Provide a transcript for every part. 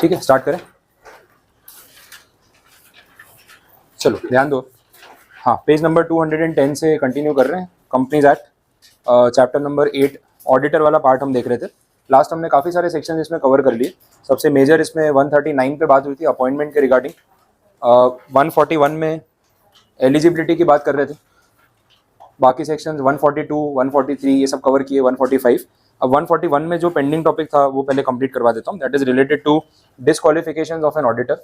ठीक है, स्टार्ट करें। चलो ध्यान दो। हाँ, पेज नंबर 210 से कंटिन्यू कर रहे हैं। Companies act chapter number 8 auditor वाला पार्ट हम देख रहे थे। लास्ट हमने काफ़ी सारे सेक्शन इसमें कवर कर लिए। सबसे मेजर इसमें 139 पे बात हुई थी अपॉइंटमेंट के रिगार्डिंग। 141 में एलिजिबिलिटी की बात कर रहे थे। बाकी सेक्शंस 142, 143 ये सब कवर किए। 145, अब 141 में जो पेंडिंग टॉपिक था वो पहले कंप्लीट करवा देता हूँ। That is related to disqualifications of an auditor.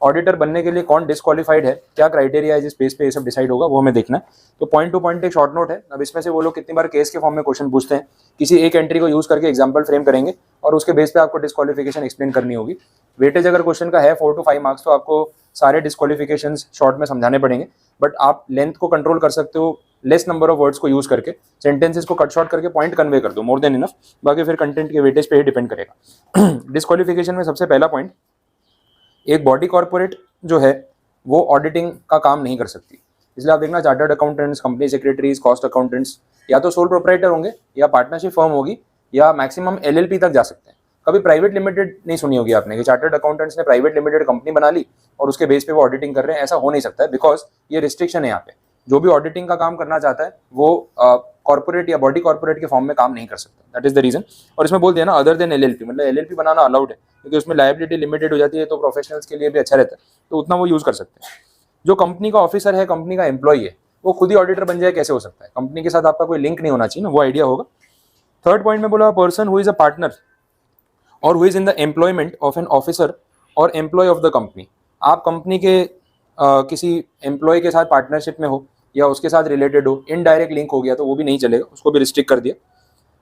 Auditor बनने के लिए कौन डिस्क्वालिफाइड है, क्या क्राइटेरिया है जिस बेस पे ये सब डिसाइड होगा, वो हमें देखना है। तो पॉइंट टू पॉइंट एक शॉर्ट नोट है। अब इसमें से वो लोग कितनी बार केस के फॉर्म में क्वेश्चन पूछते हैं, किसी एक एंट्री को यूज करके एग्जाम्पल फ्रेम करेंगे और उसके बेस पे आपको डिस्क्वालिफिकेशन एक्सप्लेन करनी होगी। वेटेज अगर क्वेश्चन का है 4 to 5 मार्क्स तो आपको सारे डिस्क्वालिफिकेशन शॉर्ट में समझाने पड़ेंगे, बट आप लेंथ को कंट्रोल कर सकते हो लेस नंबर ऑफ वर्ड्स को यूज करके। सेंटेंसेस को कट शॉर्ट करके पॉइंट कन्वे कर दो, मोर देन इनफ। बाकी फिर कंटेंट के वेटेज पे ही डिपेंड करेगा। डिस्क्वालिफिकेशन में सबसे पहला पॉइंट, एक बॉडी कॉर्पोरेट जो है वो ऑडिटिंग का काम नहीं कर सकती। इसलिए आप देखना chartered accountants, company secretaries, cost accountants या तो सोल प्रोप्राइटर होंगे या पार्टनरशिप फर्म होगी या मैक्सिमम एलएलपी तक जा सकते हैं। कभी प्राइवेट लिमिटेड नहीं सुनी होगी आपने कि चार्टर्ड अकाउंटेंट्स ने प्राइवेट लिमिटेड कंपनी बना ली और उसके बेस पे वो ऑडिटिंग कर रहे हैं। ऐसा हो नहीं सकता है, बिकॉज ये रिस्ट्रिक्शन है यहाँ पे। जो भी ऑडिटिंग का काम करना चाहता है वो कॉर्पोरेट या बॉडी कॉर्पोरेट के फॉर्म में काम नहीं कर सकता। That is the reason. और इसमें बोल दिया ना अदर देन एलएलपी, मतलब एलएलपी बनाना अलाउड है क्योंकि उसमें लायबिलिटी लिमिटेड हो जाती है, तो प्रोफेशनल्स के लिए भी अच्छा रहता है, तो उतना वो यूज कर सकते हैं। जो कंपनी का ऑफिसर है, कंपनी का एम्प्लॉई है, वो खुद ही ऑडिटर बन जाए, कैसे हो सकता है? कंपनी के साथ आपका कोई लिंक नहीं होना चाहिए ना, वो आइडिया होगा। थर्ड पॉइंट में बोला person who is a partner or who is in the employment of an officer or employee of the company. आप कंपनी के किसी एम्प्लॉय के साथ पार्टनरशिप में हो या उसके साथ रिलेटेड हो, इनडायरेक्ट लिंक हो गया तो वो भी नहीं चलेगा, उसको भी रिस्ट्रिक्ट कर दिया।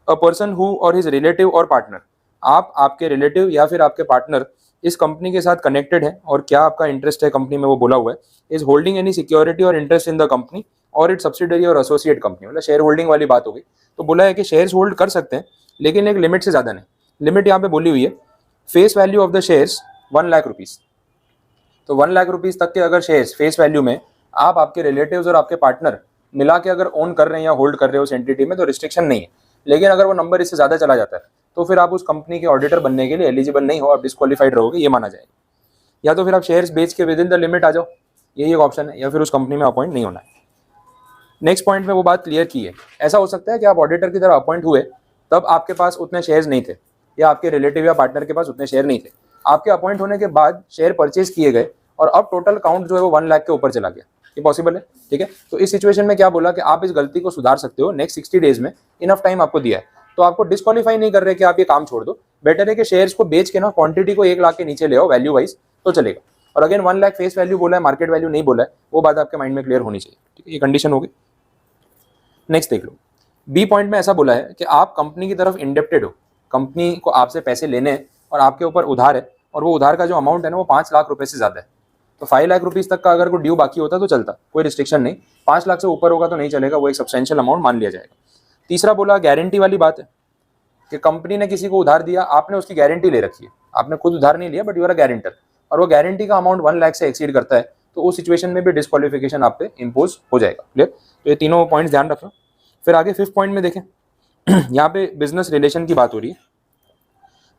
अ पर्सन हु और हिज रिलेटिव और पार्टनर, आप, आपके रिलेटिव या फिर आपके पार्टनर इस कंपनी के साथ कनेक्टेड है और क्या आपका इंटरेस्ट है कंपनी में, वो बोला हुआ है। इज होल्डिंग एनी सिक्योरिटी और इंटरेस्ट इन द कंपनी और इट सब्सिडरी और एसोसिएट कंपनी, मतलब शेयर होल्डिंग वाली बात होगी। तो बोला है कि शेयर्स होल्ड कर सकते हैं लेकिन एक लिमिट से ज़्यादा नहीं। लिमिट यहाँ पे बोली हुई है, face value of the shares 1 lakh rupees. तो 1 लाख रुपीज़ तक के अगर शेयर्स फेस वैल्यू में आप, आपके रिलेटिव्स और आपके पार्टनर मिला के अगर ओन कर रहे हैं या होल्ड कर रहे हो उस एंटिटी में, तो रिस्ट्रिक्शन नहीं है। लेकिन अगर वो नंबर इससे ज़्यादा चला जाता है तो फिर आप उस कंपनी के ऑडिटर बनने के लिए एलिजिबल नहीं हो, आप डिस्क्वालीफाइड रहोगे, ये माना जाएगा। या तो फिर आप शेयर्स बेच के विद इन द लिमिट आ जाओ, यही एक ऑप्शन है, या फिर उस कंपनी में अपॉइंट नहीं होना है। नेक्स्ट पॉइंट में वो बात क्लियर की है। ऐसा हो सकता है कि आप ऑडिटर की तरह अपॉइंट हुए तब आपके पास उतने शेयर्स नहीं थे या आपके रिलेटिव या पार्टनर के पास उतने शेयर नहीं थे। आपके अपॉइंट होने के बाद शेयर परचेज किए गए और अब टोटल काउंट जो है वो 1 लाख के ऊपर चला गया, ये पॉसिबल है। ठीक है, तो इस सिचुएशन में क्या बोला कि आप इस गलती को सुधार सकते हो नेक्स्ट 60 डेज में, इनफ टाइम आपको दिया है, तो आपको डिस्क्वालीफाई नहीं कर रहे कि आप ये काम छोड़ दो। बेटर है कि शेयर्स को बेच के ना क्वांटिटी को 1 लाख के नीचे ले आओ वैल्यू वाइज, तो चलेगा। और अगेन 1 लाख फेस वैल्यू बोला है, मार्केट वैल्यू नहीं बोला है, वो बात आपके माइंड में क्लियर होनी चाहिए। ठीक है, ये कंडीशन होगी। नेक्स्ट देख लो, बी पॉइंट में ऐसा बोला है कि आप कंपनी की तरफ इंडेप्टेड हो, कंपनी को आपसे पैसे लेने हैं और आपके ऊपर उधार है, और वो उधार का जो अमाउंट है ना वो 5 लाख रुपए से ज्यादा है। तो 5 लाख रुपीज तक का अगर कोई ड्यू बाकी होता तो चलता, कोई रिस्ट्रिक्शन नहीं। 5 लाख से ऊपर होगा तो नहीं चलेगा, वो एक सब्सटेंशियल अमाउंट मान लिया जाएगा। तीसरा बोला गारंटी वाली बात है कि कंपनी ने किसी को उधार दिया, आपने उसकी गारंटी ले रखी है, आपने खुद उधार नहीं लिया but you are a guarantor, और वो गारंटी का अमाउंट 1 लाख से एक्सीड करता है, तो उस सिचुएशन में भी डिस्क्वालिफिकेशन आप पे इम्पोज हो जाएगा। क्लियर? तो ये तीनों पॉइंट्स ध्यान रखना। फिर आगे 5th पॉइंट में देखें, यहाँ पे बिजनेस रिलेशन की बात हो रही है।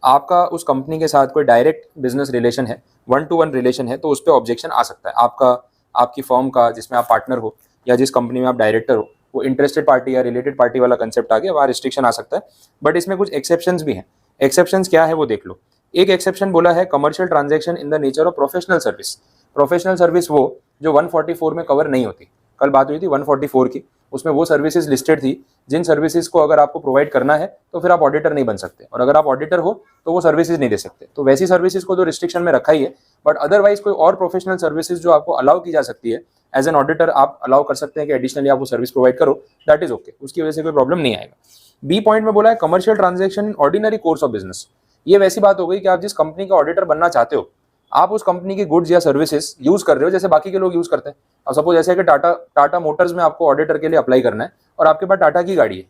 आपका उस कंपनी के साथ कोई डायरेक्ट बिजनेस रिलेशन है, 1-to-1 रिलेशन है, तो उस पर ऑब्जेक्शन आ सकता है। आपका, आपकी फर्म का जिसमें आप पार्टनर हो या जिस कंपनी में आप डायरेक्टर हो, वो इंटरेस्टेड पार्टी या रिलेटेड पार्टी वाला कंसेप्ट आ गया, वहाँ रिस्ट्रिक्शन आ सकता है। बट इसमें कुछ एक्सेप्शंस भी हैं। एक्सेप्शंस क्या है वो देख लो। एक एक्सेप्शन बोला है commercial transaction in the nature of professional service. Professional service वो जो 144 में कवर नहीं होती। कल बात हुई थी 144 की, उसमें वो सर्विसेज लिस्टेड थी जिन सर्विसेज को अगर आपको प्रोवाइड करना है तो फिर आप ऑडिटर नहीं बन सकते, और अगर आप ऑडिटर हो तो वो सर्विसेज नहीं दे सकते। तो वैसी सर्विसेज को तो रिस्ट्रिक्शन में रखा ही है, बट अदरवाइज कोई और प्रोफेशनल सर्विसेज जो आपको अलाउ की जा सकती है एज एन ऑडिटर, आप अलाउ कर सकते हैं कि एडिशनली आप वो सर्विस प्रोवाइड करो, दैट इज ओके, उसकी वजह से कोई प्रॉब्लम नहीं आएगा। बी पॉइंट में बोला है commercial transaction in ordinary course of business. ये वैसी बात हो गई कि आप जिस कंपनी का ऑडिटर बनना चाहते हो, आप उस कंपनी की गुड्स या सर्विसेज यूज कर रहे हो जैसे बाकी के लोग यूज करते हैं। अब सपोज ऐसे कि टाटा मोटर्स में आपको ऑडिटर के लिए अप्लाई करना है और आपके पास टाटा की गाड़ी है,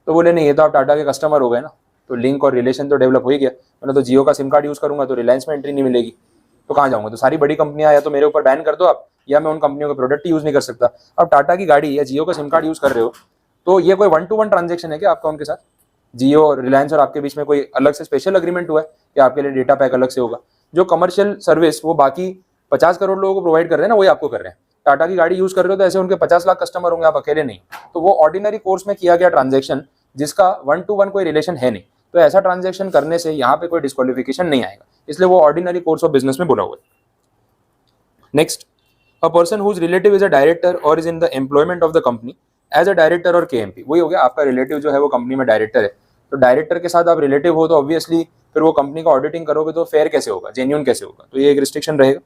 तो बोले नहीं ये तो आप टाटा के कस्टमर हो गए ना, तो लिंक और रिलेशन तो डेवलप हो ही गया। मैंने तो जियो का सिम कार्ड यूज करूंगा तो रिलायंस में एंट्री नहीं मिलेगी, तो कहाँ जाऊंगा? तो सारी बड़ी कंपनियां या तो मेरे ऊपर बैन कर दो आप, या मैं उन कंपनियों के प्रोडक्ट यूज नहीं कर सकता। अब टाटा की गाड़ी या जियो का सिम कार्ड यूज कर रहे हो, तो ये कोई 1-to-1 ट्रांजेक्शन है क्या आपका उनके साथ? जियो और रिलायंस और आपके बीच में कोई अलग से स्पेशल अग्रीमेंट हुआ है कि आपके लिए डेटा पैक अलग से होगा। जो कमर्शियल सर्विस वो बाकी 50 करोड़ लोगों को प्रोवाइड कर रहे हैं ना, वही आपको कर रहे हैं। टाटा की गाड़ी यूज कर रहे हो तो ऐसे उनके 50 लाख कस्टमर होंगे, आप अकेले नहीं। तो वो ऑर्डिनरी कोर्स में किया गया ट्रांजेक्शन जिसका 1 to 1 कोई रिलेशन है नहीं, तो ऐसा ट्रांजेक्शन करने से यहाँ पे कोई डिस्क्वालिफिकेशन नहीं आएगा, इसलिए वो ऑर्डिनरी कोर्स ऑफ बिजनेस में बोला हुआ है। Next, a person whose relative is a director or is in the employment of the company as a director or KMP। वही हो गया, आपका रिलेटिव जो है वो कंपनी में डायरेक्टर है, तो डायरेक्टर के साथ आप रिलेटिव हो तो ऑब्वियसली फिर वो कंपनी का ऑडिटिंग करोगे तो फेयर कैसे होगा, जेन्युइन कैसे होगा, तो ये एक रिस्ट्रिक्शन रहेगा।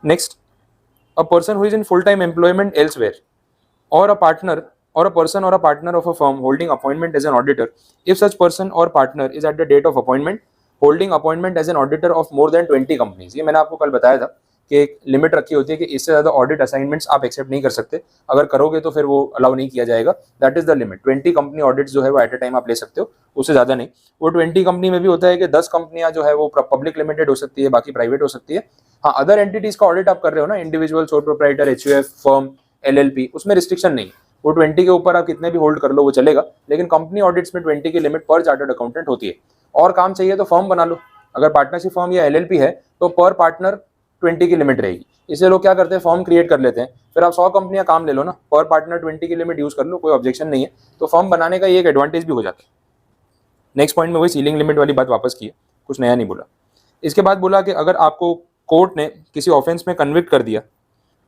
Next, a person who is in full time employment elsewhere or a partner or a person or a partner of a firm holding appointment as an auditor, if such person or partner is at the date of appointment holding appointment as an auditor of more than 20 companies। ये मैंने आपको कल बताया था कि एक limit रखी होती है कि इससे ज़्यादा ऑडिट असाइनमेंट्स आप एक्सेप्ट नहीं कर सकते, अगर करोगे तो फिर वो अलाउ नहीं किया जाएगा, that is the limit. 20 company audits जो है वो एट अ टाइम आप ले सकते हो, उससे ज़्यादा नहीं। वो 20 कंपनी में भी होता है कि 10 कंपनियां जो है वो पब्लिक लिमिटेड हो सकती है, बाकी प्राइवेट हो सकती है। हाँ, अदर एंटिटीज का ऑडिट आप कर रहे हो ना, individual, sole proprietor, HUF, firm, LLP, उसमें रिस्ट्रिक्शन नहीं। वो 20 के ऊपर आप कितने भी होल्ड कर लो वो चलेगा, लेकिन कंपनी ऑडिट्स में 20 की लिमिट पर चार्टर्ड अकाउंटेंट होती है। और काम चाहिए तो फर्म बना लो, अगर पार्टनरशिप फर्म या LLP है तो पर पार्टनर 20 की लिमिट रहेगी। इसलिए लोग क्या करते हैं, फर्म क्रिएट कर लेते हैं, फिर आप 100 कंपनियां काम ले लो ना, पर पार्टनर 20 की लिमिट यूज कर लो, कोई ऑब्जेक्शन नहीं है। तो फर्म बनाने का ये एक एडवांटेज भी हो जाता है। नेक्स्ट पॉइंट में वही सीलिंग लिमिट वाली बात वापस की है, कुछ नया नहीं बोला। इसके बाद बोला कि अगर आपको कोर्ट ने किसी ऑफेंस में कन्विक्ट कर दिया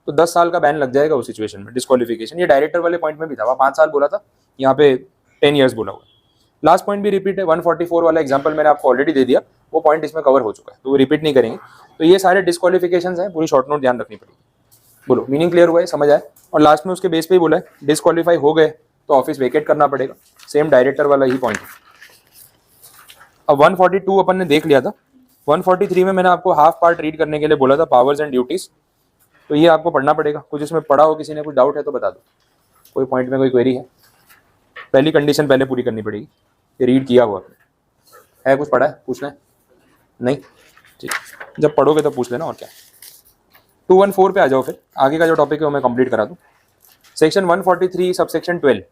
तो 10 साल का बैन लग जाएगा उस सिचुएशन में, डिस्क्वालिफिकेशन। ये डायरेक्टर वाले पॉइंट में भी था, वहाँ 5 साल बोला था, यहाँ पे 10 ईयर्स बोला हुआ। लास्ट पॉइंट भी रिपीट है, 144 वाला एग्जांपल मैंने आपको ऑलरेडी दे दिया, वो पॉइंट इसमें कवर हो चुका है, तो वो रिपीट नहीं करेंगे। तो ये सारे डिस्क्वालिफिकेशंस हैं, पूरी शॉर्ट नोट ध्यान रखनी पड़ेगी। बोलो, मीनिंग क्लियर हुआ है, समझ आए? और लास्ट में उसके बेस पे ही बोला है, डिस्क्वालीफाई हो गए तो ऑफिस वेकेट करना पड़ेगा, सेम डायरेक्टर वाला ही पॉइंट है। अब 142 अपन ने देख लिया था, 143 में मैंने आपको हाफ पार्ट रीड करने के लिए बोला था, पावर्स एंड ड्यूटीज, तो ये आपको पढ़ना पड़ेगा। कुछ इसमें पढ़ा हो, किसी ने कुछ डाउट है तो बता दो, कोई पॉइंट में कोई क्वेरी है? पहली कंडीशन पहले पूरी करनी पड़ेगी, ये रीड किया हुआ है, कुछ पढ़ा है, पूछना है? नहीं, ठीक, जब पढ़ोगे तो पूछ लेना, और क्या। 214 पे आ जाओ, फिर आगे का जो टॉपिक है वो मैं कंप्लीट करा दूँ। सेक्शन 143 सबसेक्शन 12,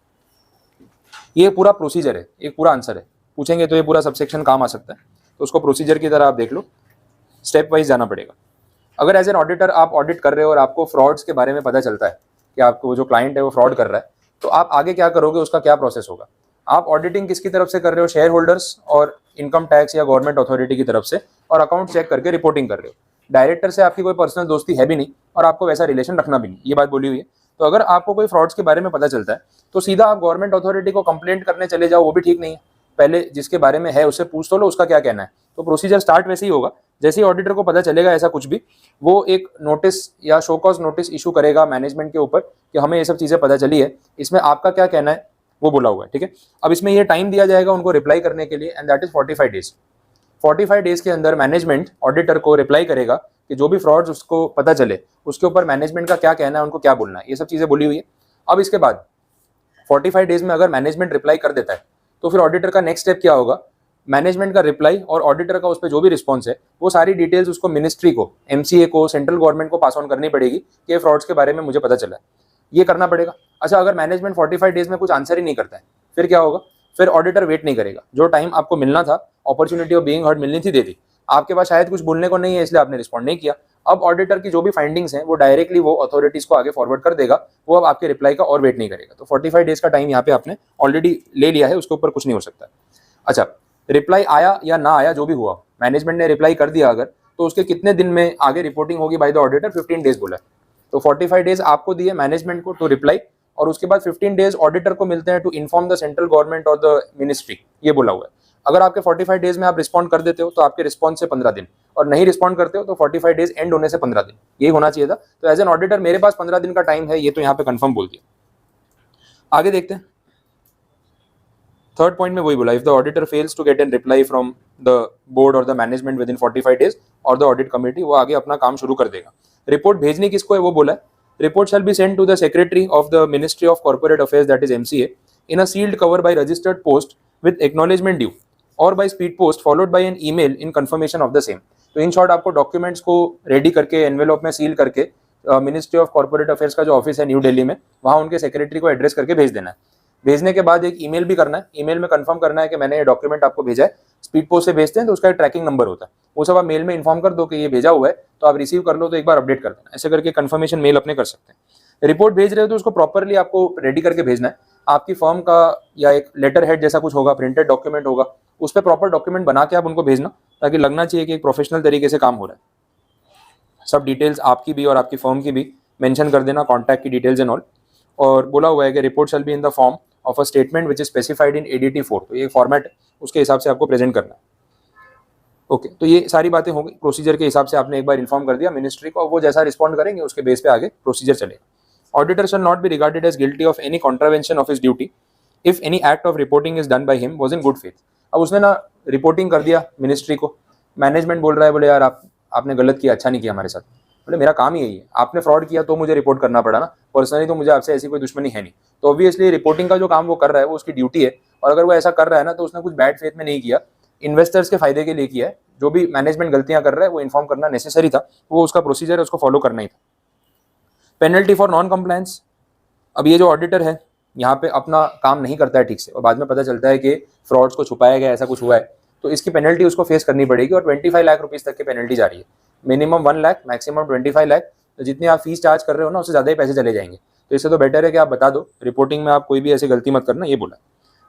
ये पूरा प्रोसीजर है, एक पूरा आंसर है, पूछेंगे तो ये पूरा सबसेक्शन काम आ सकता है, तो उसको प्रोसीजर की तरह आप देख लो, स्टेप वाइज जाना पड़ेगा। अगर एज एन ऑडिटर आप ऑडिट कर रहे हो और आपको फ्रॉड्स के बारे में पता चलता है कि आपको जो क्लाइंट है वो फ्रॉड कर रहा है, तो आप आगे क्या करोगे, उसका क्या प्रोसेस होगा? आप ऑडिटिंग किसकी तरफ से कर रहे हो, शेयर होल्डर्स और इनकम टैक्स या गवर्नमेंट अथॉरिटी की तरफ से, और अकाउंट चेक करके रिपोर्टिंग कर रहे हो। डायरेक्टर से आपकी कोई पर्सनल दोस्ती है भी नहीं और आपको वैसा रिलेशन रखना भी नहीं, ये बात बोली हुई है। तो अगर आपको कोई फ्रॉड्स के बारे में पता चलता है तो सीधा आप गवर्नमेंट अथॉरिटी को कंप्लेंट करने चले जाओ, वो भी ठीक नहीं है। पहले जिसके बारे में है उससे पूछ तो लो उसका क्या कहना है। तो प्रोसीजर स्टार्ट वैसे ही होगा, जैसे ही ऑडिटर को पता चलेगा ऐसा कुछ भी, वो एक नोटिस या शो कॉज नोटिस इशू करेगा मैनेजमेंट के ऊपर कि हमें ये सब चीज़ें पता चली है, इसमें आपका क्या कहना है, वो बोला हुआ है, ठीक है। अब इसमें ये टाइम दिया जाएगा उनको रिप्लाई करने के लिए, and that is 45 days. 45 days के अंदर मैनेजमेंट ऑडिटर को रिप्लाई करेगा कि जो भी फ्रॉड्स उसको पता चले उसके ऊपर मैनेजमेंट का क्या कहना है, उनको क्या बोलना है, ये सब चीज़ें बोली हुई है। अब इसके बाद 45 डेज में अगर मैनेजमेंट रिप्लाई कर देता है तो फिर ऑडिटर का नेक्स्ट स्टेप क्या होगा, मैनेजमेंट का रिप्लाई और ऑडिटर का उस पर जो भी रिस्पॉन्स है वो सारी डिटेल्स उसको मिनिस्ट्री को, MCA को, सेंट्रल गवर्नमेंट को पास ऑन करनी पड़ेगी कि फ्रॉड्स के बारे में मुझे पता चला है, ये करना पड़ेगा। अच्छा, अगर मैनेजमेंट 45 डेज में कुछ आंसर ही नहीं करता है फिर क्या होगा, फिर ऑडिटर वेट नहीं करेगा, जो टाइम आपको मिलना था, अपॉर्चुनिटी ऑफ बीइंग हर्ड मिलनी थी, दे दी, आपके पास शायद कुछ बोलने को नहीं है इसलिए आपने रिस्पॉन्ड नहीं किया। अब ऑडिटर की जो भी फाइंडिंग्स हैं वो डायरेक्टली वो अथॉरिटीज को आगे फॉरवर्ड कर देगा, वो अब आपके रिप्लाई का और वेट नहीं करेगा। तो 45 डेज का टाइम यहाँ पे आपने ऑलरेडी ले लिया है, उसके ऊपर कुछ नहीं हो सकता। अच्छा, रिप्लाई आया या ना आया, जो भी हुआ, मैनेजमेंट ने रिप्लाई कर दिया अगर, तो उसके कितने दिन में आगे रिपोर्टिंग होगी बाय द ऑडिटर, 15 डेज बोला है। तो 45 डेज आपको दिए मैनेजमेंट को टू रिप्लाई, और उसके बाद 15 डेज ऑडिटर को मिलते हैं to inform the central government और द मिनिस्ट्री, ये बोला हुआ है। अगर आपके 45 डेज में आप रिस्पॉन्ड कर देते हो तो आपके रिस्पॉन्स से 15 दिन, और नहीं रिस्पॉन्ड करते हो तो 45 डेज एंड होने से 15 दिन, ये होना चाहिए था। तो एज एन ऑडिटर मेरे पास 15 दिन का टाइम है, ये तो यहाँ पे कंफर्म बोल दिया। आगे देखते हैं, थर्ड पॉइंट में वही बोला, if the auditor fails to get an reply from the board or the management within 45 days or the audit committee, वो आगे अपना काम शुरू कर देगा। रिपोर्ट भेजनी किसको है वो बोला है, report shall be sent to the secretary of the ministry of corporate affairs that is MCA in a sealed cover by registered post with acknowledgement due or by speed post followed by an email in confirmation of the same. तो in short आपको documents को ready करके envelope में seal करके ministry of corporate affairs का जो office है new Delhi में, वहाँ उनके सेक्रेटरी को एड्रेस करके भेज देना है। भेजने के बाद एक ईमेल भी करना है, ईमेल में कंफर्म करना है कि मैंने ये डॉक्यूमेंट आपको भेजा है। स्पीड पोस्ट से भेजते हैं तो उसका एक ट्रैकिंग नंबर होता है, वो सब आप मेल में इन्फॉर्म कर दो कि ये भेजा हुआ है, तो आप रिसीव कर लो तो एक बार अपडेट कर देना। ऐसे करके कंफर्मेशन मेल अपने कर सकते हैं। रिपोर्ट भेज रहे हो तो उसको प्रॉपरली आपको रेडी करके भेजना है। आपकी फर्म का या एक लेटर हेड जैसा कुछ होगा, प्रिंटेड डॉक्यूमेंट होगा, उस पर प्रॉपर डॉक्यूमेंट बना के आप उनको भेजना, ताकि लगना चाहिए कि एक प्रोफेशनल तरीके से काम हो रहा है। सब डिटेल्स आपकी भी और आपकी फर्म की भी मेंशन कर देना, कॉन्टैक्ट की डिटेल्स एंड ऑल। और बोला हुआ है कि report shall be in the form of a statement which is specified in ADT 4, तो ये फॉर्मेट है, उसके हिसाब से आपको प्रेजेंट करना है। ओके, तो ये सारी बातें हो गई। प्रोसीजर के हिसाब से आपने एक बार इन्फॉर्म कर दिया मिनिस्ट्री को, वो जैसा रिस्पॉन्ड करेंगे उसके बेस पे आगे प्रोसीजर चलेगा। Auditor shall not be regarded as guilty of any contravention of his duty if any act of reporting is done by him was in good faith. अब उसने ना रिपोर्टिंग कर दिया मिनिस्ट्री को, मैनेजमेंट बोल रहा है बोले यार आपने गलत किया, अच्छा नहीं किया हमारे साथ। बोले मेरा काम ही यही है, आपने फ्रॉड किया तो मुझे रिपोर्ट करना पड़ा ना, पर्सनली तो मुझे आपसे ऐसी कोई दुश्मनी है नहीं। तो ऑब्वियसली रिपोर्टिंग का जो काम वो कर रहा है वो उसकी ड्यूटी है, और अगर वो ऐसा कर रहा है ना तो उसने कुछ बैड फेथ में नहीं किया, इन्वेस्टर्स के फायदे के लिए किया है। जो भी मैनेजमेंट गलतियां कर रहा है वो इन्फॉर्म करना नेसेसरी था, वो उसका प्रोसीजर है, उसको फॉलो करना ही था। पेनल्टी फॉर नॉन कंप्लायंस, अब ये जो ऑडिटर है यहाँ पे अपना काम नहीं करता है ठीक से और बाद में पता चलता है कि फ्रॉड्स को छुपाया गया, ऐसा कुछ हुआ है, तो इसकी पेनल्टी उसको फेस करनी पड़ेगी। और 25 लाख रुपीस तक की पेनल्टी जा रही है, मिनिमम 1 लाख, मैक्सिमम 25 लाख। तो जितने आप फीस चार्ज कर रहे हो ना उससे ज़्यादा ही पैसे चले जाएंगे। तो इससे तो बेटर है कि आप बता दो रिपोर्टिंग में, आप कोई भी ऐसी गलती मत करना, ये बोला।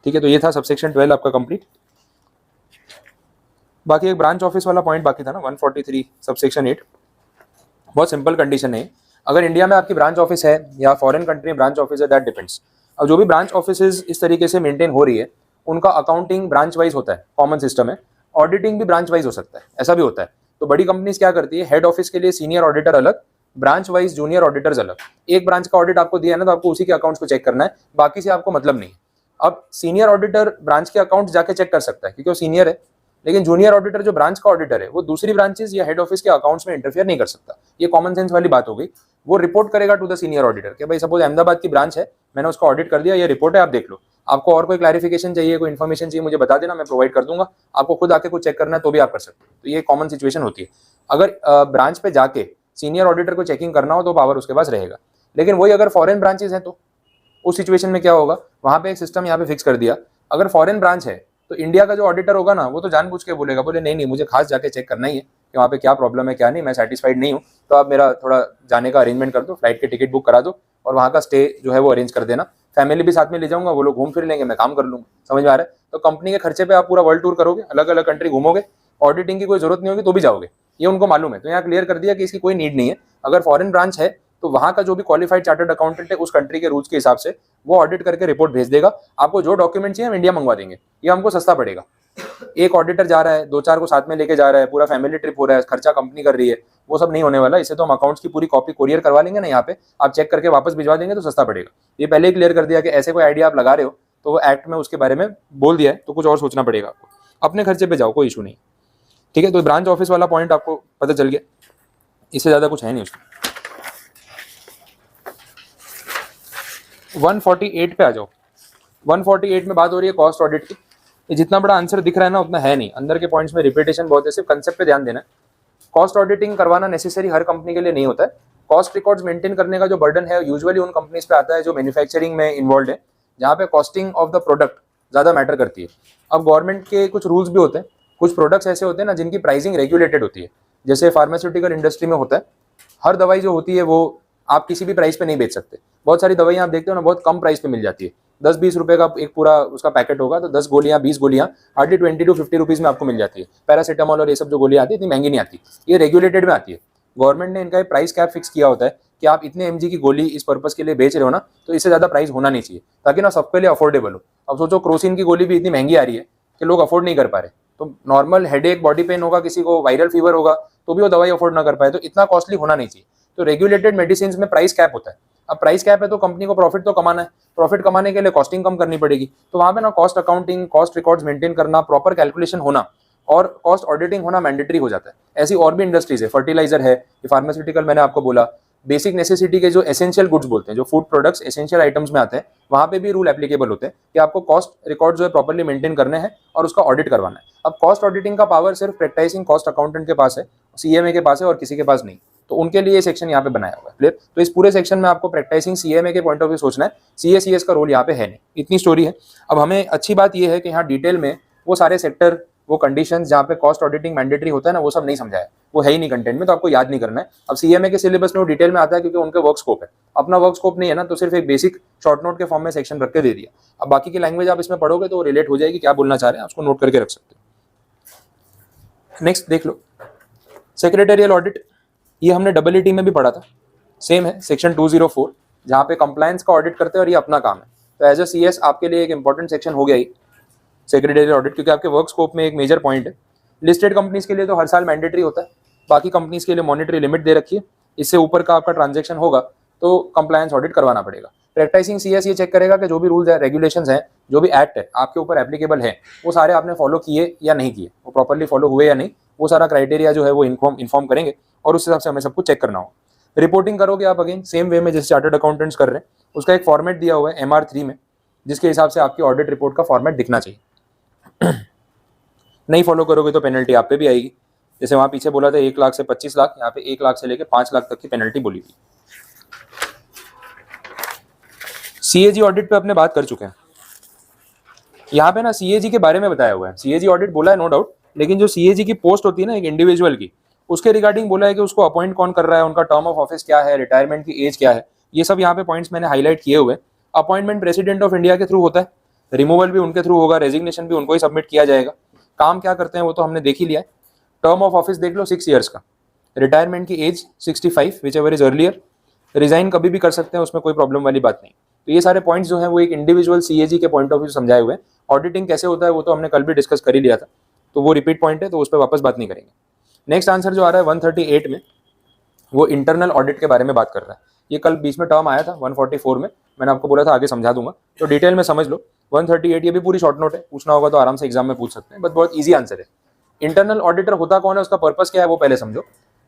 ठीक है, तो ये था सबसेक्शन 12 आपका कंप्लीट। बाकी एक ब्रांच ऑफिस वाला पॉइंट बाकी था ना, 143 सबसेक्शन 8। बहुत सिंपल कंडीशन है, अगर इंडिया में आपकी ब्रांच ऑफिस है या फॉरेन कंट्री में ब्रांच ऑफिस है, दैट डिपेंड्स। अब जो भी ब्रांच ऑफिस इस तरीके से मेंटेन हो रही है, उनका अकाउंटिंग ब्रांच वाइज होता है, कॉमन सिस्टम है। ऑडिटिंग भी ब्रांच वाइज हो सकता है, ऐसा भी होता है। तो बड़ी कंपनीज क्या करती है, हेड ऑफिस के लिए सीनियर ऑडिटर अलग, ब्रांच वाइज जूनियर ऑडिटर्स अलग। एक ब्रांच का ऑडिट आपको दिया है ना, तो आपको उसी के अकाउंट्स को चेक करना है, बाकी से आपको मतलब नहीं। अब सीनियर ऑडिटर ब्रांच के अकाउंट जाके चेक कर सकता है क्योंकि वो सीनियर है, लेकिन जूनियर ऑडिटर जो ब्रांच का ऑडिटर है वो दूसरी ब्रांचेस या हेड ऑफिस के अकाउंट्स में इंटरफियर नहीं कर सकता। ये कॉमन सेंस वाली बात हो गई। वो रिपोर्ट करेगा टू द सीनियर ऑडिटर कि भाई सपोज अहमदाबाद की ब्रांच है, मैंने उसका ऑडिट कर दिया, ये रिपोर्ट है, आप देख लो। आपको और कोई क्लैरिफिकेशन चाहिए, कोई इन्फॉर्मेशन चाहिए, मुझे बता देना, मैं प्रोवाइड कर दूंगा। आपको खुद आके कुछ चेक करना है तो भी आप कर सकते हो। तो ये कॉमन सिचुएशन होती है। अगर ब्रांच पे जाके सीनियर ऑडिटर को चेकिंग करना हो तो पावर उसके पास रहेगा। लेकिन वही अगर फॉरेन ब्रांचेस हैं तो उस सिचुएशन में क्या होगा, वहां पे एक सिस्टम यहाँ पे फिक्स कर दिया। अगर फॉरेन ब्रांच है तो इंडिया का जो ऑडिटर होगा ना, वो तो जानबूझ के बोलेगा, बोले नहीं मुझे खास जाके चेक करना ही है कि वहाँ पे क्या प्रॉब्लम है क्या नहीं, मैं सेटिस्फाइड नहीं हूँ, तो आप मेरा थोड़ा जाने का अरेंजमेंट कर दो, फ्लाइट की टिकट बुक करा दो और वहाँ का स्टे जो है वो अरेंज कर देना। फैमिली भी साथ में ले जाऊंगा, वो लोग घूम फिर लेंगे, मैं काम कर लूंगा। समझ में आ रहा है? तो कंपनी के खर्चे पे आप पूरा वर्ल्ड टूर करोगे, अलग अलग कंट्री घूमोगे, ऑडिटिंग की कोई जरूरत नहीं होगी तो भी जाओगे, ये उनको मालूम है। तो यहाँ क्लियर कर दिया कि इसकी कोई नीड नहीं है। अगर फॉरेन ब्रांच है तो वहाँ का जो भी क्वालिफाइड चार्टर्ड अकाउंटेंट है उस कंट्री के रूल्स के हिसाब से वो ऑडिट करके रिपोर्ट भेज देगा। आपको जो डॉक्यूमेंट चाहिए हम इंडिया मंगवा देंगे, ये हमको सस्ता पड़ेगा। एक ऑडिटर जा रहा है, 2-4 को साथ में लेके जा रहा है, पूरा फैमिली ट्रिप हो रहा है, खर्चा कंपनी कर रही है, वो सब नहीं होने वाला। इससे तो हम अकाउंट्स की पूरी कॉपी कोरियर करवा लेंगे ना, यहाँ पे आप चेक करके वापस भिजवा देंगे तो सस्ता पड़ेगा। ये पहले ही क्लियर कर दिया कि ऐसे कोई आइडिया आप लगा रहे हो तो वो एक्ट में उसके बारे में बोल दिया है, तो कुछ और सोचना पड़ेगा आपको। अपने खर्चे पे जाओ, कोई इशू नहीं। ठीक है, तो ब्रांच ऑफिस वाला पॉइंट आपको पता चल गया, इससे ज्यादा कुछ है नहीं उसमें। 148 पे आ जाओ। 148 में बात हो रही है कॉस्ट ऑडिट की। ये जितना बड़ा आंसर दिख रहा है ना उतना है नहीं, अंदर के पॉइंट्स में रिपीटेशन बहुत है, सिर्फ कंसेप्ट पे ध्यान देना है। कॉस्ट ऑडिटिंग करवाना नेसेसरी हर कंपनी के लिए नहीं होता है। कॉस्ट रिकॉर्ड्स मेंटेन करने का जो बर्डन है यूजुअली उन कंपनीज पे आता है जो मैन्युफैक्चरिंग में इन्वॉल्व है, जहाँ पे कॉस्टिंग ऑफ द प्रोडक्ट ज़्यादा मैटर करती है। अब गवर्नमेंट के कुछ रूल्स भी होते हैं, कुछ प्रोडक्ट्स ऐसे होते हैं ना जिनकी प्राइसिंग रेगुलेटेड होती है, जैसे फार्मास्यूटिकल इंडस्ट्री में होता है। हर दवाई जो होती है वो आप किसी भी प्राइस पे नहीं बेच सकते। बहुत सारी दवाइयाँ आप देखते हो ना बहुत कम प्राइस पे मिल जाती है, 10-20 रुपए का एक पूरा उसका पैकेट होगा, तो 10 गोलियां 20 गोलियां हार्डली 20 to 50 रुपीज़ में आपको मिल जाती है। पैरासीटामोल और ये सब जो गोलियां आती है इतनी महंगी नहीं आती, ये रेगुलेटेड में आती है। गवर्नमेंट ने इनका एक प्राइस कैप फिक्स किया होता है कि आप इतने mg की गोली इस पर्पस के लिए बेच रहे हो ना, तो इससे ज़्यादा प्राइस होना नहीं चाहिए, ताकि ना सबके लिए अफोर्डेबल हो। अब सोचो क्रोसिन की गोली भी इतनी महंगी आ रही है कि लोग अफोर्ड नहीं कर पा रहे। तो नॉर्मल हेडेक, बॉडी पेन होगा, किसी को वायरल फीवर होगा तो भी वो दवाई अफोर्ड ना कर पाए, तो इतना कॉस्टली होना नहीं चाहिए। तो रेगुलेटेड मेडिसिन में प्राइस कैप होता है। अब प्राइस कैप है तो कंपनी को प्रॉफिट तो कमाना है, प्रॉफिट कमाने के लिए कॉस्टिंग कम करनी पड़ेगी। तो वहां पे ना cost accounting, cost records maintain करना, प्रॉपर कैलकुलेशन होना और कॉस्ट ऑडिटिंग होना मैंडेटरी हो जाता है। ऐसी और भी इंडस्ट्रीज है, फर्टिलाइजर है, फार्मास्यूटिकल मैंने आपको बोला, बेसिक नेसेसिटी के जो एसेंशियल गुड्स बोलते हैं, जो फूड प्रोडक्ट्स एसेंशियल आइटम्स में आते हैं, वहां पे भी रूल एप्लीकेबल होते हैं कि आपको कॉस्ट रिकॉर्ड जो है प्रॉपर्ली मेंटेन करने हैं और उसका ऑडिट करवाना है। अब कॉस्ट ऑडिटिंग का पावर सिर्फ प्रैक्टिसिंग कॉस्ट अकाउंटेंट के पास है, सीएमए के पास है और किसी के पास नहीं। तो उनके लिए ये सेक्शन यहाँ पे बनाया हुआ है। क्लियर? तो इस पूरे सेक्शन में आपको प्रैक्टिसिंग सीएमए के पॉइंट ऑफ व्यू सोचना है, सीएसीएस का रोल यहाँ पे है नहीं। इतनी स्टोरी है। अब हमें अच्छी बात ये है कि यहाँ डिटेल में वो सारे सेक्टर, वो कंडीशंस जहाँ पे कॉस्ट ऑडिटिंग मैंडेटरी होता है ना, वो सब नहीं समझाया, वो है ही नहीं कंटेंट में, तो आपको याद नहीं करना है। अब सीएमए के सिलेबस में वो डिटेल में आता है क्योंकि उनका वर्क स्कोप है। अपना वर्क स्कोप नहीं है ना, तो सिर्फ एक बेसिक शॉर्ट नोट के फॉर्म में सेक्शन रख के दे दिया। अब बाकी की लैंग्वेज आप इसमें पढ़ोगे तो रिलेट हो जाएगी, क्या बोलना चाह रहे हैं उसको नोट करके रख सकते हो। नेक्स्ट देख लो, सेक्रेटरियल ऑडिट, ये हमने EET में भी पढ़ा था, सेम है सेक्शन 204, जहाँ पे कंप्लायंस का ऑडिट करते हैं और ये अपना काम है। तो एज अ CS आपके लिए एक इंपॉर्टेंट सेक्शन हो गया ही सेक्रेटरियल ऑडिट, क्योंकि आपके वर्क स्कोप में एक मेजर पॉइंट है। लिस्टेड कंपनीज के लिए तो हर साल मैंडेटरी होता है, बाकी कंपनीज के लिए मॉनिटरी लिमिट दे रखी है, इससे ऊपर का आपका ट्रांजेक्शन होगा तो कंप्लायंस ऑडिट करवाना पड़ेगा। प्रैक्टिसिंग CS ये चेक करेगा कि जो भी रूल्स है, रेगुलेशंस हैं, जो भी एक्ट है आपके ऊपर एप्लीकेबल है, वो सारे आपने फॉलो किए या नहीं किए, वो प्रॉपर्ली फॉलो हुए या नहीं, वो सारा क्राइटेरिया जो है वो इन्फॉर्म करेंगे और उस हिसाब से हमें सब कुछ चेक करना हो। रिपोर्टिंग करोगे आप अगेन सेम वे में जैसे चार्टर्ड अकाउंटेंट्स कर रहे हैं, उसका एक फॉर्मेट दिया हुआ है MR3 में, जिसके हिसाब से आपकी ऑडिट रिपोर्ट का फॉर्मेट दिखना चाहिए। नहीं फॉलो करोगे तो पेनल्टी आप पे भी आएगी। जैसे वहाँ पीछे बोला था 1 लाख से 25 लाख, यहाँ पे 1 लाख से लेकर 5 लाख तक की पेनल्टी बोली थी। CAG ऑडिट पे अपने बात कर चुके हैं। यहाँ पे ना CAG के बारे में बताया हुआ है, CAG ऑडिट बोला है नो डाउट, लेकिन जो CAG की पोस्ट होती है ना एक इंडिविजुअल की, उसके रिगार्डिंग बोला है कि उसको अपॉइंट कौन कर रहा है, उनका टर्म ऑफ ऑफिस क्या है, रिटायरमेंट की एज क्या है, ये सब यहाँ पे पॉइंट्स मैंने हाईलाइट किए हुए। अपॉइंटमेंट प्रेसिडेंट ऑफ इंडिया के थ्रू होता है, रिमूवल भी उनके थ्रू होगा, रेजिग्नेशन भी उनको ही सबमिट किया जाएगा। काम क्या करते हैं वो तो हमने देख ही लिया है। टर्म ऑफ ऑफिस देख लो 6 ईयर्स का, रिटायरमेंट की age 65 which ever is earlier, resign कभी भी कर सकते हैं, उसमें कोई प्रॉब्लम वाली बात नहीं। तो ये सारे पॉइंट्स जो हैं वो एक इंडिविजुअल CAG के पॉइंट ऑफ व्यू समझाए हुए हैं। ऑडिटिंग कैसे होता है वो तो हमने कल भी डिस्कस कर ही लिया था, तो वो रिपीट पॉइंट है, तो उस पर वापस बात नहीं करेंगे। नेक्स्ट आंसर जो आ रहा है 138 में, वो इंटरनल ऑडिट के बारे में बात कर रहा है। ये कल बीच में टर्म आया था 144 में, मैंने आपको बोला था आगे समझा दूंगा, तो डिटेल में समझ लो। 138 ये भी पूरी शॉर्ट नोट है, पूछना होगा तो आराम से एग्जाम में पूछ सकते हैं, बट बहुत ईजी आंसर है। इंटरनल ऑडिटर होता कौन है, उसका पर्पस क्या है वो पहले समझो।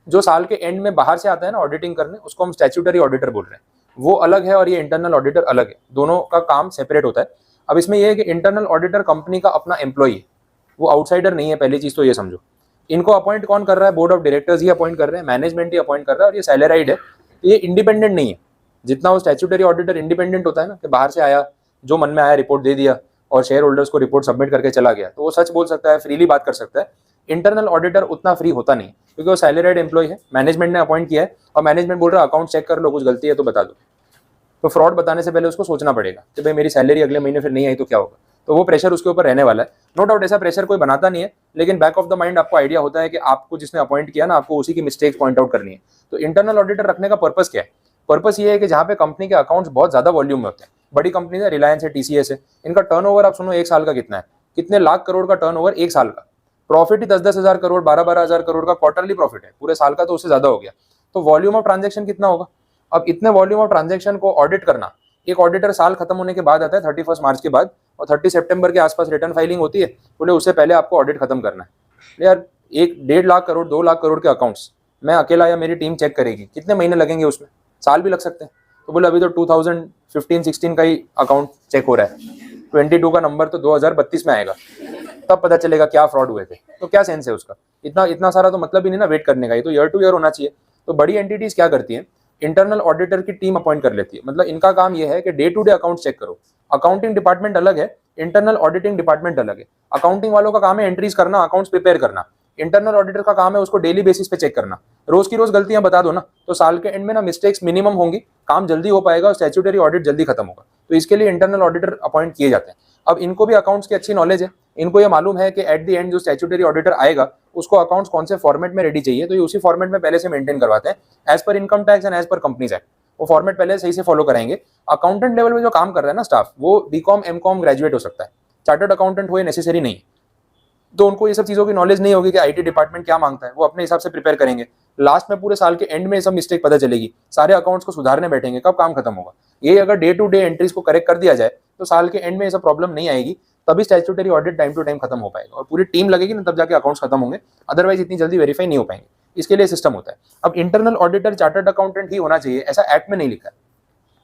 जो साल के एंड में बाहर से आता है ना ऑडिटिंग करने, उसको हम स्टैट्यूटरी ऑडिटर बोल रहे हैं, वो अलग है और ये इंटरनल ऑडिटर अलग है, दोनों का काम सेपरेट होता है। अब इसमें यह है कि इंटरनल ऑडिटर कंपनी का अपना एम्प्लॉई है, वो आउटसाइडर नहीं है, पहली चीज तो ये समझो। इनको अपॉइंट कौन कर रहा है, बोर्ड ऑफ डायरेक्टर्स ही अपॉइंट कर रहे हैं, मैनेजमेंट ही अपॉइंट कर रहा है, और ये सैलराइड है, ये इंडिपेंडेंट नहीं है। जितना वो स्टैट्यूटरी ऑडिटर इंडिपेंडेंट होता है ना, कि बाहर से आया, जो मन में आया रिपोर्ट दे दिया और शेयर होल्डर्स को रिपोर्ट सबमिट करके चला गया, तो वो सच बोल सकता है, फ्रीली बात कर सकता है। इंटरनल ऑडिटर उतना फ्री होता नहीं, क्योंकि वो सैलराइड एम्प्लॉय है, मैनेजमेंट ने अपॉइंट किया है, और मैनेजमेंट बोल रहा है अकाउंट चेक कर लो, कुछ गलती है तो बता दो। तो फ्रॉड बताने से पहले उसको सोचना पड़ेगा कि भाई मेरी सैलरी अगले महीने फिर नहीं आई तो क्या होगा, तो वो प्रेशर उसके ऊपर रहने वाला है। नो डाउट ऐसा प्रेशर कोई बनाता नहीं है, लेकिन बैक ऑफ द माइंड आपको आइडिया होता है कि आपको जिसने अपॉइंट किया ना, आपको उसी की मिस्टेक्स पॉइंट आउट करनी है। तो इंटरनल ऑडिटर रखने का पर्पस क्या है? पर्पस ये है कि जहाँ पे कंपनी के अकाउंट्स बहुत ज्यादा वॉल्यूम में होते हैं, बड़ी कंपनी है, रिलायंस है, TCS है, इनका टर्नओवर आप सुनो 1 साल का कितना है, कितने लाख करोड़ का टर्नओवर 1 साल का, प्रॉफिट ही 10-10 हजार करोड़, 12-12 हजार करोड़ का क्वार्टरली प्रॉफिट है, पूरे साल का तो उससे ज्यादा हो गया। तो वॉल्यूम ऑफ ट्रांजेक्शन कितना होगा? अब इतने वॉल्यूम ऑफ ट्रांजेक्शन को ऑडिट करना, एक ऑडिटर साल खत्म होने के बाद आता है 31 मार्च के बाद, और 30 सितंबर के आसपास रिटर्न फाइलिंग होती है, बोले उससे पहले आपको ऑडिट खत्म करना है। यार 1-1.5 लाख करोड़ 2 लाख करोड़ के अकाउंट्स मैं अकेला या मेरी टीम चेक करेगी, कितने महीने लगेंगे उसमें? साल भी लग सकते हैं। तो बोले अभी तो 2015-16 का ही अकाउंट चेक हो रहा है, 22 का नंबर तो 2032 में आएगा, तब पता चलेगा क्या फ्रॉड हुए थे। तो क्या सेंस है उसका? इतना सारा तो मतलब ही नहीं ना वेट करने का, ये तो ईयर टू ईयर होना चाहिए। तो बड़ी एंटिटीज क्या करती हैं, इंटरनल ऑडिटर की टीम अपॉइंट कर लेती है, मतलब इनका काम यह है कि day to day account check करो। अकाउंटिंग डिपार्टमेंट अलग है, इंटरनल ऑडिटिंग डिपार्टमेंट अलग है। अकाउंटिंग वालों का काम है एंट्रीज करना, अकाउंट्स प्रिपेयर करना, इंटरनल ऑडिटर का काम है उसको डेली बेसिस पे चेक करना। रोज की रोज गलतियां बता दो ना, तो साल के एंड में ना मिस्टेक्स मिनिमम होंगी, काम जल्दी हो पाएगा और स्टैट्यूटरी ऑडिट जल्दी खत्म होगा। तो इसके लिए इंटरनल ऑडिटर अपॉइंट किए जाते हैं। अब इनको भी अकाउंट्स की अच्छी नॉलेज है, इनको ये मालूम है कि एट द एंड जो स्टैट्यूटरी ऑडिटर आएगा उसको अकाउंट्स कौन से फॉर्मेट में रेडी चाहिए, तो ये उसी फॉर्मेट में पहले से मेंटेन करवाते हैं, as per income tax and as per companies act. वो फॉर्मेट पहले सही से फॉलो कराएंगे। अकाउंटेंट लेवल में जो काम कर रहा है ना स्टाफ, वो BCom MCom ग्रेजुएट हो सकता है, चार्टर्ड अकाउंटेंट हो नेसेसरी नहीं। तो उनको ये सब चीजों की नॉलेज नहीं होगी कि IT डिपार्टमेंट क्या मांगता है, वो अपने हिसाब से प्रिपेयर करेंगे। लास्ट में पूरे साल के एंड में सब मिस्टेक पता चलेगी, सारे अकाउंट्स को सुधारने बैठेंगे, कब काम खत्म होगा। ये अगर डे टू डे एंट्रीज को करेक्ट कर दिया जाए तो साल के एंड में ये सब प्रॉब्लम नहीं आएगी, तभी statutory audit time to time खत्म हो पाएगा और पूरी टीम लगेगी ना, तब जाके अकाउंट्स खत्म होंगे, अदरवाइज इतनी जल्दी वेरीफाई नहीं हो पाएंगे। इसके लिए सिस्टम होता है। अब इंटरनल ऑडिटर चार्टर्ड अकाउंटेंट ही होना चाहिए, ऐसा एक्ट में नहीं लिखा है।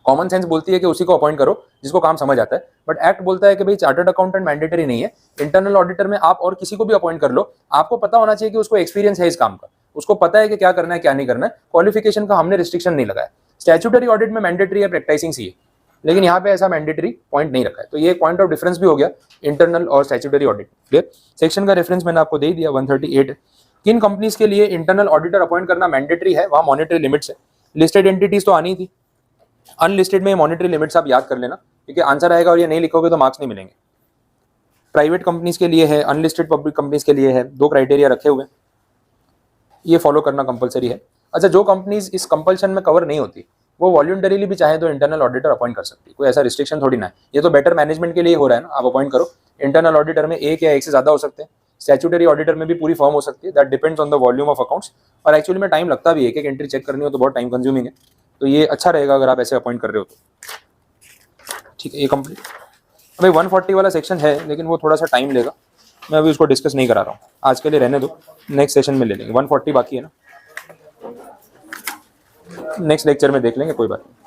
कॉमन सेंस बोलती है कि उसी को अपॉइंट करो जिसको काम समझ आता है, बट एक्ट बोलता है कि भाई चार्टर्ड अकाउंटेंट मैंडेटरी नहीं है, इंटरनल ऑडिटर में आप और किसी को भी अपॉइंट कर लो, आपको पता होना चाहिए कि उसको एक्सपीरियंस है इस काम का। उसको पता है कि क्या करना है क्या नहीं करना है, क्वालिफिकेशन का हमने रिस्ट्रिक्शन नहीं लगाया। स्टैट्यूटरी ऑडिट में मैंडेटरी है प्रैक्टिसिंग सीए, लेकिन यहाँ पे ऐसा मैंडेटरी पॉइंट नहीं रखा है, तो ये पॉइंट ऑफ डिफरेंस भी हो गया इंटरनल और स्टैट्यूटरी ऑडिट। क्लियर? सेक्शन का रेफरेंस मैंने आपको दे दिया 138। किन कंपनीज के लिए इंटरनल ऑडिटर अपॉइंट करना मैंडेटरी है, वहाँ मॉनिटरी लिमिट्स है। लिस्टेड एंटिटीज तो आनी थी, अनलिस्टेड में मॉनिटरी लिमिट्स आप याद कर लेना, क्योंकि आंसर आएगा और ये नहीं लिखोगे तो मार्क्स नहीं मिलेंगे। प्राइवेट कंपनीज के लिए है, अनलिस्टेड पब्लिक कंपनीज के लिए है, 2 क्राइटेरिया रखे हुए, ये फॉलो करना कंपलसरी है। अच्छा, जो कंपनीज इस कंपल्शन में कवर नहीं होती वो वॉल्यूंटरीली भी चाहे तो इंटरनल ऑडिटर अपॉइंट कर सकती है, कोई ऐसा रिस्ट्रिक्शन थोड़ी ना है। ये तो बेटर मैनेजमेंट के लिए हो रहा है ना, आप अपॉइंट करो। इंटरनल ऑडिटर में एक या एक से ज्यादा हो सकते हैं, स्टैट्यूटरी ऑडिटर में भी पूरी फर्म हो सकती है, that depends on the volume of accounts. और एक्चुअली में टाइम लगता भी है, एक एक एंट्री चेक करनी हो तो बहुत टाइम कंज्यूमिंग है, तो ये अच्छा रहेगा अगर आप ऐसे अपॉइंट कर रहे हो तो। ठीक है, ये कंप्लीट। अभी 140 वाला सेक्शन है, लेकिन वो थोड़ा सा टाइम लेगा, मैं अभी उसको डिस्कस नहीं करा रहा हूँ, आज के लिए रहने दो, नेक्स्ट सेशन में ले लेंगे। 140 बाकी है ना, नेक्स्ट लेक्चर में देख लेंगे, कोई बात नहीं।